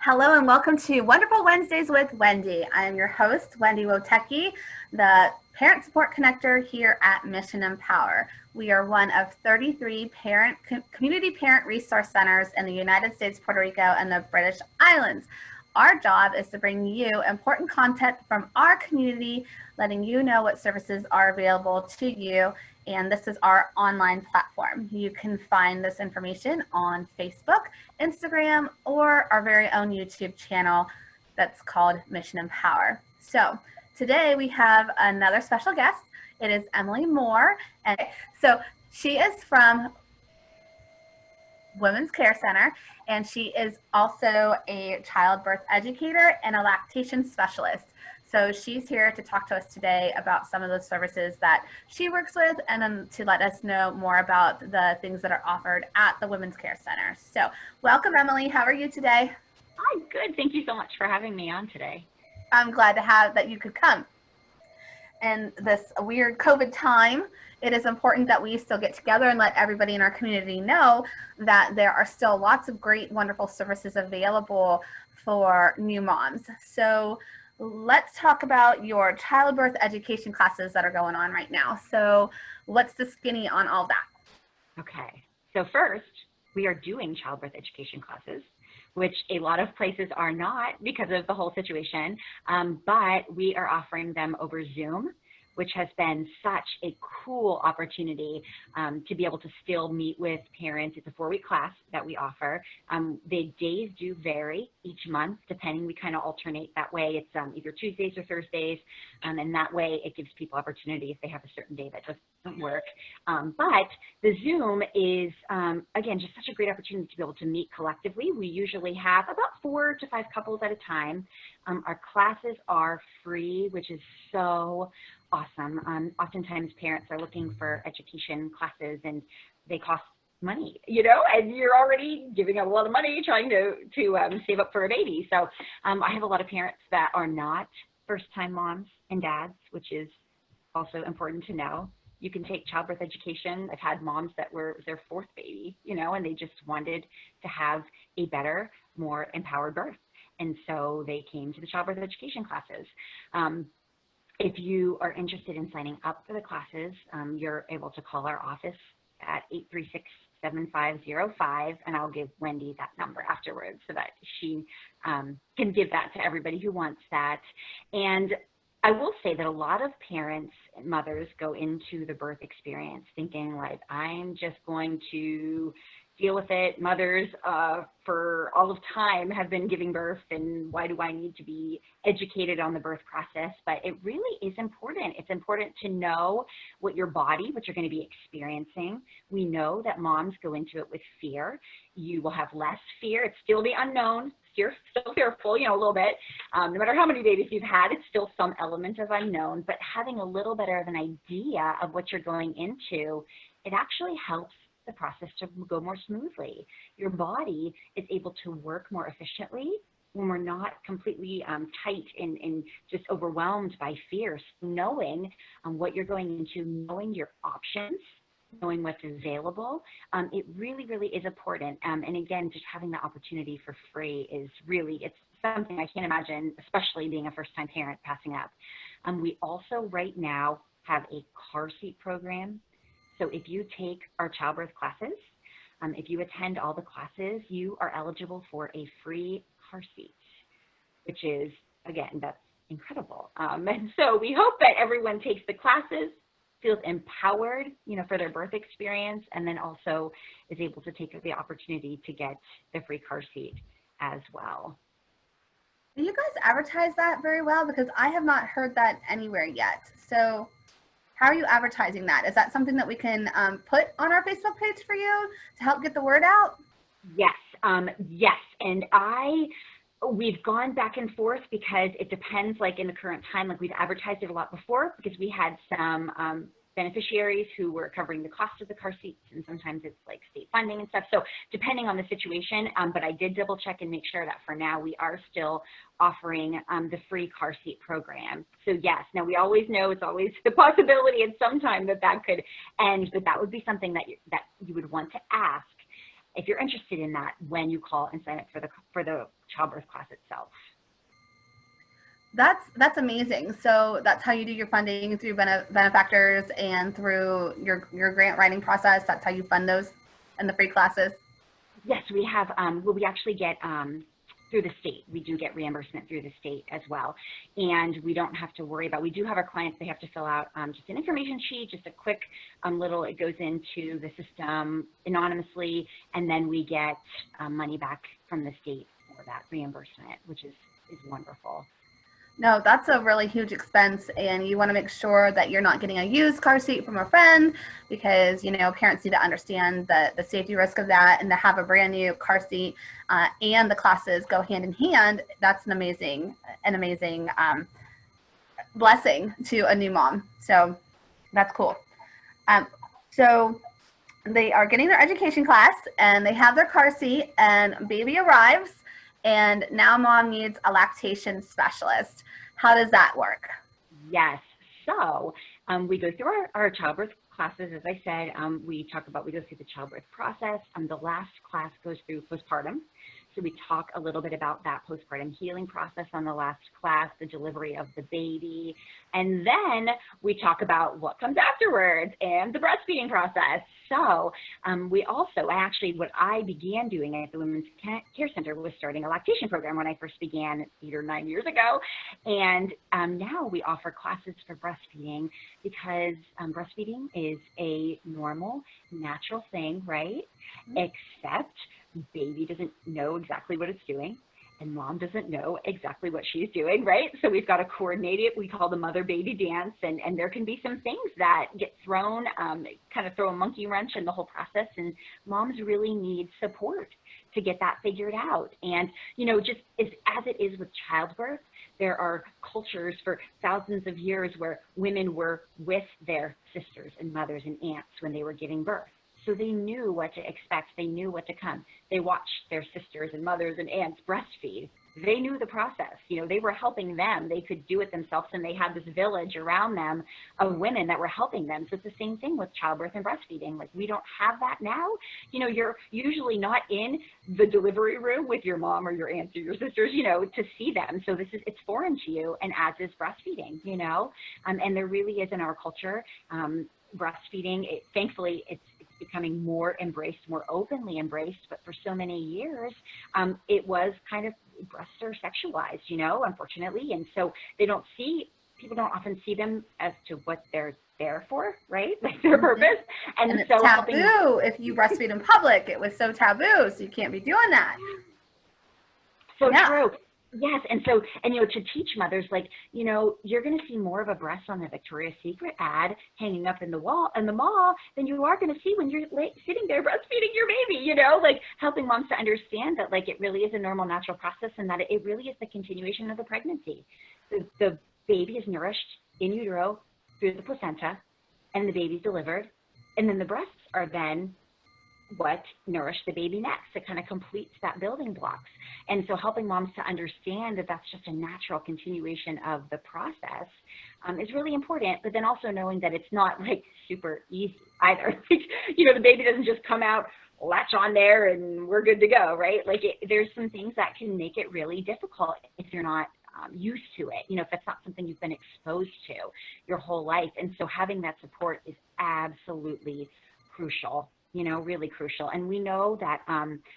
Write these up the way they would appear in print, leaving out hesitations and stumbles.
Hello and welcome to Wonderful Wednesdays with Wendi. I am your host, Wendi Wotecki, the Parent Support Connector here at Mission Empower. We are one of 33 community parent resource centers in the United States, Puerto Rico, and the British Islands. Our job is to bring you important content from our community, letting you know what services are available to you. And this is our online platform. You can find this information on Facebook, Instagram, or our very own YouTube channel that's called Mission Empower. So today we have another special guest. It is Emily Moore. And so she is from Women's Care Center, and she is also a childbirth educator and a lactation specialist. So she's here to talk to us today about some of the services that she works with, and then to let us know more about the things that are offered at the Women's Care Center. So welcome, Emily. How are you today? Hi, good. Thank you so much for having me on today. I'm glad to have that you could come. In this weird COVID time, it is important that we still get together and let everybody in our community know that there are still lots of great, wonderful services available for new moms. So let's talk about your childbirth education classes that are going on right now. So what's the skinny on all that? Okay, so first, we are doing childbirth education classes, which a lot of places are not because of the whole situation, but we are offering them over Zoom, which has been such a cool opportunity to be able to still meet with parents. It's a 4-week class that we offer. The days do vary each month, depending. We kind of alternate that way. It's either Tuesdays or Thursdays, and that way it gives people opportunity if they have a certain day that doesn't work. But the Zoom is, again, just such a great opportunity to be able to meet collectively. We usually have about 4 to 5 couples at a time. Our classes are free, which is so awesome. Oftentimes parents are looking for education classes and they cost money, and you're already giving out a lot of money trying to save up for a baby. So I have a lot of parents that are not first-time moms and dads, which is also important to know. You can take childbirth education. I've had moms that were their 4th baby, and they just wanted to have a better, more empowered birth. And so they came to the childbirth education classes. If you are interested in signing up for the classes, you're able to call our office at 836-7505, and I'll give Wendi that number afterwards so that she can give that to everybody who wants that. And I will say that a lot of parents and mothers go into the birth experience thinking like, I'm just going to deal with it. Mothers for all of time have been giving birth, and why do I need to be educated on the birth process? But it really is important. It's important to know what your body, what you're going to be experiencing. We know that moms go into it with fear. You will have less fear. It's still the unknown. You're still fearful, a little bit. No matter how many babies you've had, it's still some element of unknown. But having a little bit of an idea of what you're going into, it actually helps the process to go more smoothly. Your body is able to work more efficiently when we're not completely tight and just overwhelmed by fear. So knowing what you're going into, knowing your options, knowing what's available, it really, really is important. And again, just having the opportunity for free is really, it's something I can't imagine, especially being a first-time parent, passing up. We also right now have a car seat program. So if you take our childbirth classes, if you attend all the classes, you are eligible for a free car seat, which is, again, that's incredible. And so we hope that everyone takes the classes, feels empowered, for their birth experience, and then also is able to take the opportunity to get the free car seat as well. Do you guys advertise that very well? Because I have not heard that anywhere yet. So how are you advertising that? Is that something that we can put on our Facebook page for you to help get the word out? Yes, yes. And we've gone back and forth because it depends, like in the current time, like we've advertised it a lot before because we had some beneficiaries who were covering the cost of the car seats, and sometimes it's like state funding and stuff. So depending on the situation, but I did double check and make sure that for now we are still offering the free car seat program. So yes, now we always know it's always the possibility at some time that could end, but that would be something that you would want to ask if you're interested in that when you call and sign up for the childbirth class itself. That's amazing. So that's how you do your funding, through benefactors and through your grant writing process. That's how you fund those and the free classes. Yes, we have. Well, we actually get through the state. We do get reimbursement through the state as well, and we don't have to worry about. We do have our clients. They have to fill out just an information sheet, just a quick little. It goes into the system anonymously, and then we get money back from the state for that reimbursement, which is wonderful. No, that's a really huge expense, and you want to make sure that you're not getting a used car seat from a friend, because parents need to understand the safety risk of that, and to have a brand new car seat and the classes go hand in hand. That's an amazing blessing to a new mom. So that's cool. So they are getting their education class, and they have their car seat, and baby arrives. And now mom needs a lactation specialist. How does that work? Yes. So we go through our childbirth classes. As I said, we go through the childbirth process. The last class goes through postpartum. So we talk a little bit about that postpartum healing process on the last class, the delivery of the baby. And then we talk about what comes afterwards and the breastfeeding process. So what I began doing at the Women's Care Center was starting a lactation program when I first began 8 or 9 years ago. And now we offer classes for breastfeeding, because breastfeeding is a normal, natural thing, right? Except baby doesn't know exactly what it's doing, and mom doesn't know exactly what she's doing, right? So we've got to coordinate it. We call the mother-baby dance, and there can be some things that get thrown, kind of throw a monkey wrench in the whole process, and moms really need support to get that figured out. And, just as it is with childbirth, there are cultures for thousands of years where women were with their sisters and mothers and aunts when they were giving birth. So they knew what to expect. They knew what to come. They watched their sisters and mothers and aunts breastfeed. They knew the process. They were helping them. They could do it themselves, and they had this village around them of women that were helping them. So it's the same thing with childbirth and breastfeeding. Like, we don't have that now. You're usually not in the delivery room with your mom or your aunts or your sisters, to see them. So it's foreign to you, and as is breastfeeding, and there really is in our culture, breastfeeding, thankfully, it's becoming more embraced, more openly embraced. But for so many years, it was kind of, breasts are sexualized, unfortunately. And so people don't often see them as to what they're there for, right? Like their purpose. And it's so taboo. If you breastfeed in public, it was so taboo. So you can't be doing that. So true. Yes, and to teach mothers, you're going to see more of a breast on the Victoria's Secret ad hanging up in the mall than you are going to see when you're sitting there breastfeeding your baby. Helping moms to understand that it really is a normal, natural process, and that it really is the continuation of the pregnancy. The baby is nourished in utero through the placenta, and the baby's delivered, and then the breasts are then what nourish the baby next. It kind of completes that building blocks. And so helping moms to understand that that's just a natural continuation of the process is really important, but then also knowing that it's not super easy either. The baby doesn't just come out, latch on there, and we're good to go, right? There's some things that can make it really difficult if you're not used to it, if that's not something you've been exposed to your whole life. And so having that support is absolutely crucial. Really crucial. And we know that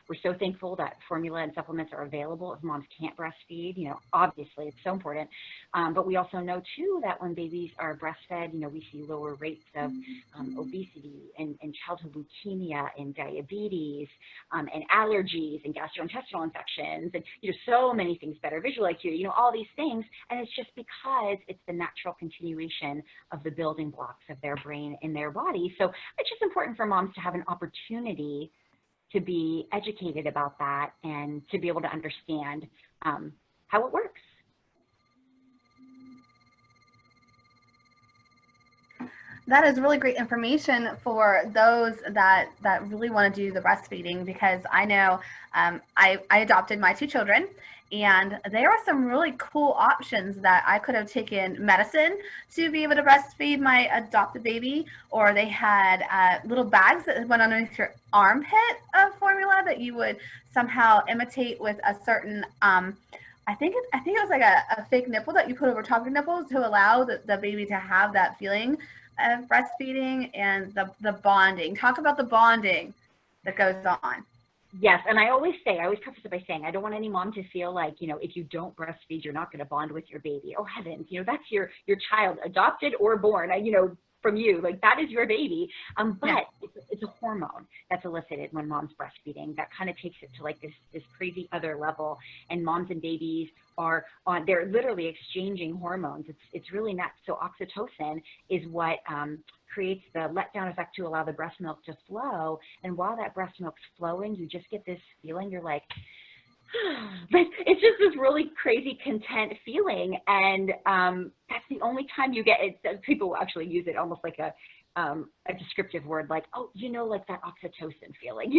we're so thankful that formula and supplements are available if moms can't breastfeed. Obviously it's so important. But we also know too that when babies are breastfed, we see lower rates of obesity and childhood leukemia and diabetes and allergies and gastrointestinal infections and so many things, better visual IQ, all these things. And it's just because it's the natural continuation of the building blocks of their brain and their body. So it's just important for moms to have an opportunity to be educated about that and to be able to understand how it works. That is really great information for those that really want to do the breastfeeding, because I know I adopted my 2 children, and there are some really cool options that I could have taken medicine to be able to breastfeed my adopted baby, or they had little bags that went underneath your armpit of formula that you would somehow imitate with a certain, I think it was like a fake nipple that you put over top of your nipples to allow the baby to have that feeling of breastfeeding and the bonding. Talk about the bonding that goes on. Yes, and I always preface it by saying, I don't want any mom to feel like, if you don't breastfeed, you're not going to bond with your baby. Oh heavens, that's your child, adopted or born, from you, like that is your baby. But it's a hormone that's elicited when mom's breastfeeding that kind of takes it to like this crazy other level. And moms and babies they're literally exchanging hormones. It's really nuts. So oxytocin is what creates the letdown effect to allow the breast milk to flow. And while that breast milk's flowing, you just get this feeling. You're like, it's just this really crazy content feeling. And that's the only time you get it. People actually use it almost like a descriptive word, like, oh, like that oxytocin feeling,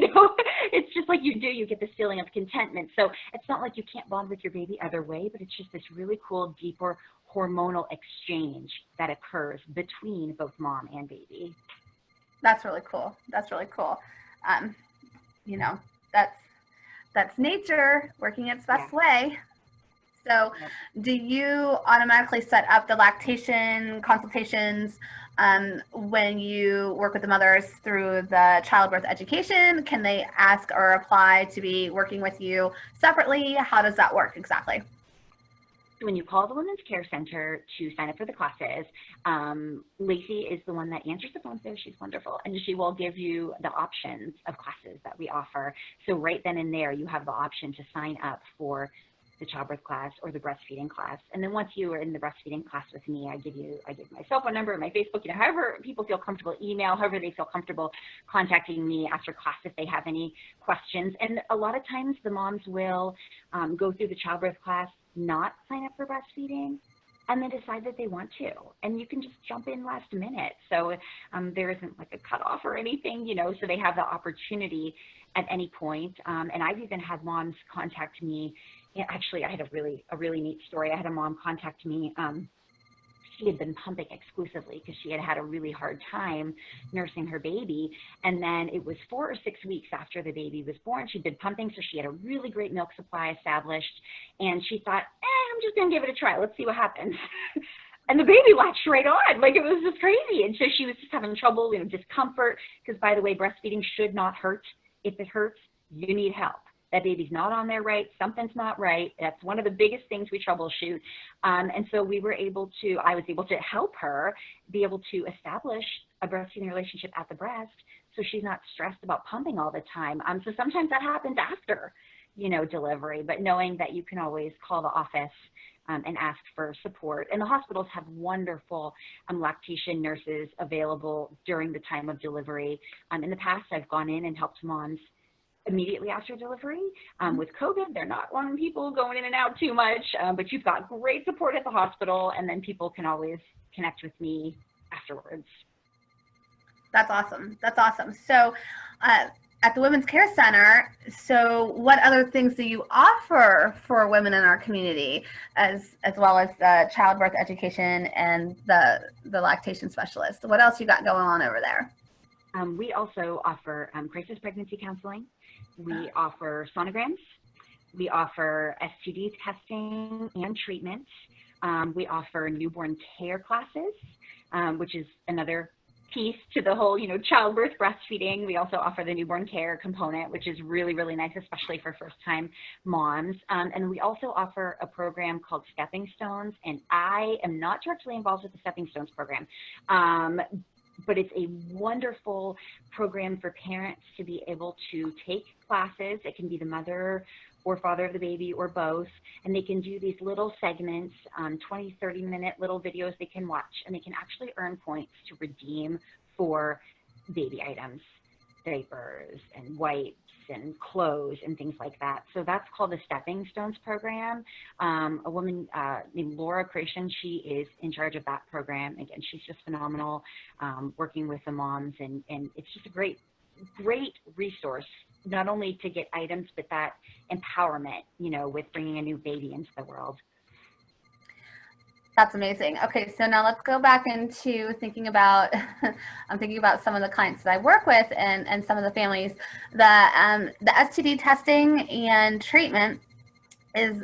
it's just like you get this feeling of contentment. So it's not like you can't bond with your baby other way, but it's just this really cool, deeper hormonal exchange that occurs between both mom and baby. That's really cool. That's really cool. That's nature working its best way. So do you automatically set up the lactation consultations when you work with the mothers through the childbirth education? Can they ask or apply to be working with you separately? How does that work exactly? When you call the Women's Care Center to sign up for the classes, Lacey is the one that answers the phone, so she's wonderful, and she will give you the options of classes that we offer. So right then and there, you have the option to sign up for the childbirth class or the breastfeeding class. And then once you are in the breastfeeding class with me, I give my cell phone number, my Facebook, however people feel comfortable, email, however they feel comfortable contacting me after class if they have any questions. And a lot of times the moms will go through the childbirth class, not sign up for breastfeeding, and then decide that they want to. And you can just jump in last minute. So there isn't like a cutoff or anything, so they have the opportunity at any point. And I've even had moms contact me. Actually, I had a really neat story. I had a mom contact me. She had been pumping exclusively because she had had a really hard time nursing her baby. And then it was 4 or 6 weeks after the baby was born. She'd been pumping, so she had a really great milk supply established. And she thought, I'm just going to give it a try. Let's see what happens. And the baby latched right on. Like, it was just crazy. And so she was just having trouble, discomfort. Because, by the way, breastfeeding should not hurt. If it hurts, you need help. That baby's not on there right, something's not right. That's one of the biggest things we troubleshoot. And so I was able to help her be able to establish a breastfeeding relationship at the breast so she's not stressed about pumping all the time. So sometimes that happens after, delivery, but knowing that you can always call the office and ask for support. And the hospitals have wonderful lactation nurses available during the time of delivery. In the past, I've gone in and helped moms immediately after delivery. With COVID, they're not wanting people going in and out too much, but you've got great support at the hospital, and then people can always connect with me afterwards. That's awesome. That's awesome. So at the Women's Care Center, so what other things do you offer for women in our community, as well as the childbirth education and the lactation specialist? What else you got going on over there? We also offer crisis pregnancy counseling. We offer sonograms. We offer STD testing and treatment. We offer newborn care classes, which is another piece to the whole, childbirth breastfeeding. We also offer the newborn care component, which is really, really nice, especially for first-time moms. And we also offer a program called Stepping Stones, and I am not directly involved with the Stepping Stones program. But it's a wonderful program for parents to be able to take classes. It can be the mother or father of the baby or both, and they can do these little segments, 20, 30-minute little videos they can watch, and they can actually earn points to redeem for baby items, diapers and wipes and clothes and things like that. So that's called the Stepping Stones program. A woman named Laura Creation, she is in charge of that program. Again, she's just phenomenal, working with the moms, and it's just a great resource, not only to get items, but that empowerment, with bringing a new baby into the world. That's amazing. Okay, so now let's go back into thinking about, I'm thinking about some of the clients that I work with and some of the families. The STD testing and treatment, is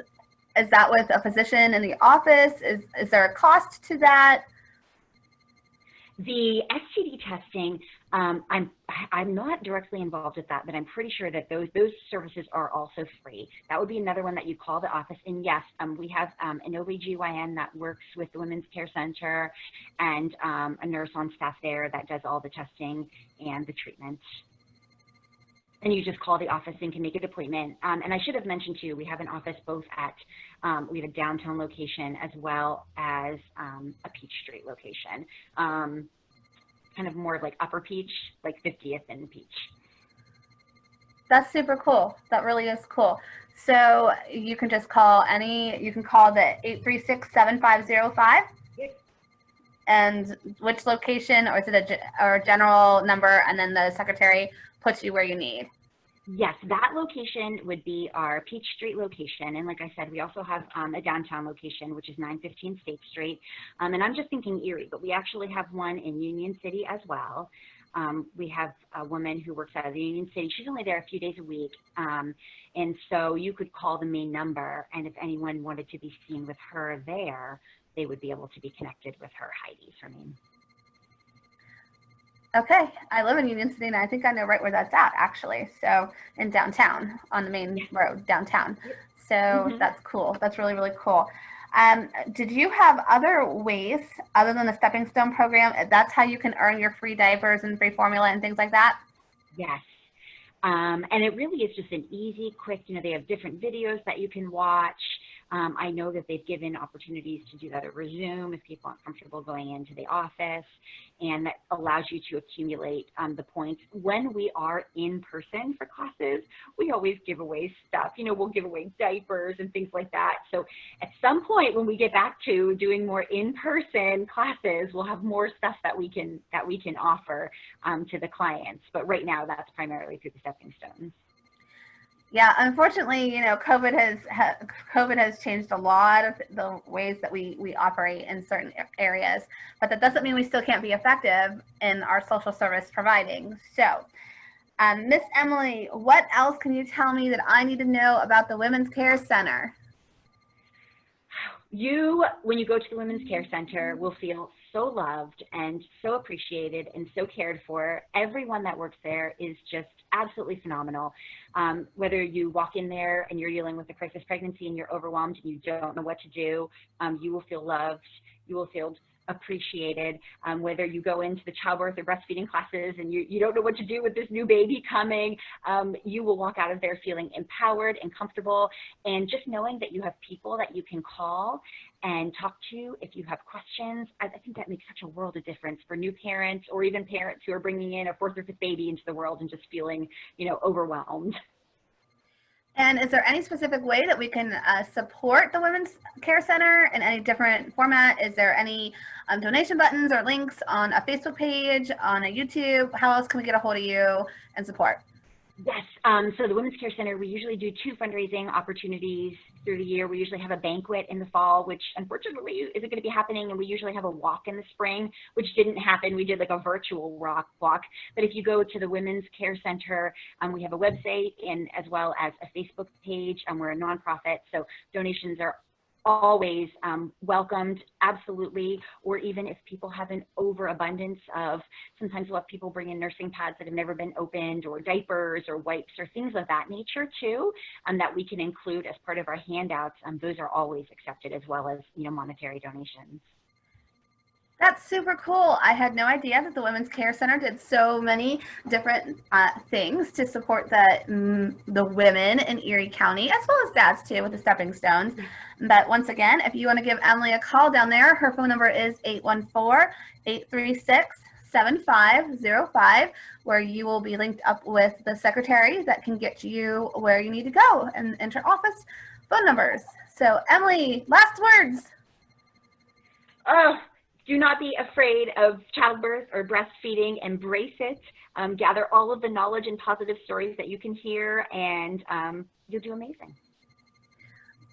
that with a physician in the office? Is there a cost to that? The STD testing, I'm not directly involved with that, but I'm pretty sure that those services are also free. That would be another one that you call the office. And yes, we have an OBGYN that works with the Women's Care Center, and a nurse on staff there that does all the testing and the treatment. And you just call the office and can make an appointment. And I should have mentioned too, we have an office both at, we have a downtown location as well as a Peach Street location. Kind of more like Upper Peach, like 50th and Peach. That's super cool. That really is cool. So you can just call you can call the 836-7505. Yep. And which location, or is it a general number, and then the secretary puts you where you need? Yes, that location would be our Peach Street location. And like I said, we also have a downtown location, which is 915 State Street. And I'm just thinking Erie, but we actually have one in Union City as well. We have a woman who works out of the Union City. She's only there a few days a week. And so you could call the main number, and if anyone wanted to be seen with her there, they would be able to be connected with her. Heidi's her name. Okay, I live in Union City, and I think I know right where that's at, actually. So in downtown, on the main road downtown. So that's cool. That's really, really cool. Did you have other ways other than the Stepping Stone program? That's how you can earn your free diapers and free formula and things like that? Yes. And it really is just an easy, quick, they have different videos that you can watch. I know that they've given opportunities to do that over Zoom if people aren't comfortable going into the office, and that allows you to accumulate the points. When we are in person for classes, we always give away stuff. We'll give away diapers and things like that. So at some point when we get back to doing more in-person classes, we'll have more stuff that we can offer to the clients. But right now, that's primarily through the Stepping Stones. Yeah, unfortunately, COVID has changed a lot of the ways that we operate in certain areas, but that doesn't mean we still can't be effective in our social service providing. So, Miss Emily, what else can you tell me that I need to know about the Women's Care Center? When you go to the Women's Care Center, will feel so loved and so appreciated and so cared for. Everyone that works there is just absolutely phenomenal. Whether you walk in there and you're dealing with a crisis pregnancy and you're overwhelmed and you don't know what to do, you will feel loved. You will feel appreciated. Whether you go into the childbirth or breastfeeding classes and you don't know what to do with this new baby coming, you will walk out of there feeling empowered and comfortable, and just knowing that you have people that you can call and talk to if you have questions. I think that makes such a world of difference for new parents, or even parents who are bringing in a fourth or fifth baby into the world and just feeling, overwhelmed. And is there any specific way that we can support the Women's Care Center in any different format? Is there any donation buttons or links on a Facebook page, on a YouTube? How else can we get a hold of you and support? Yes, so the Women's Care Center, we usually do 2 fundraising opportunities through the year. We usually have a banquet in the fall, which unfortunately isn't going to be happening, and we usually have a walk in the spring, which didn't happen. We did like a virtual walk. But if you go to the Women's Care Center, we have a website and as well as a Facebook page, and we're a nonprofit, so donations are always welcomed, absolutely. Or even if people have an overabundance of, sometimes we'll have people bring in nursing pads that have never been opened, or diapers or wipes or things of that nature too, that we can include as part of our handouts. Those are always accepted, as well as monetary donations. That's super cool. I had no idea that the Women's Care Center did so many different things to support the women in Erie County, as well as dads too, with the Stepping Stones. But once again, if you want to give Emily a call down there, her phone number is 814-836-7505, where you will be linked up with the secretary that can get you where you need to go and enter office phone numbers. So Emily, last words. Do not be afraid of childbirth or breastfeeding. Embrace it. Gather all of the knowledge and positive stories that you can hear, and you'll do amazing.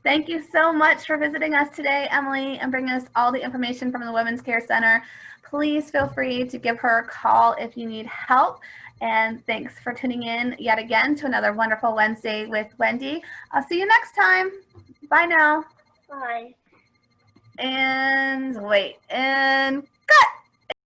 Thank you so much for visiting us today, Emily, and bringing us all the information from the Women's Care Center. Please feel free to give her a call if you need help. And thanks for tuning in yet again to another wonderful Wednesday with Wendi. I'll see you next time. Bye now. Bye. And wait, and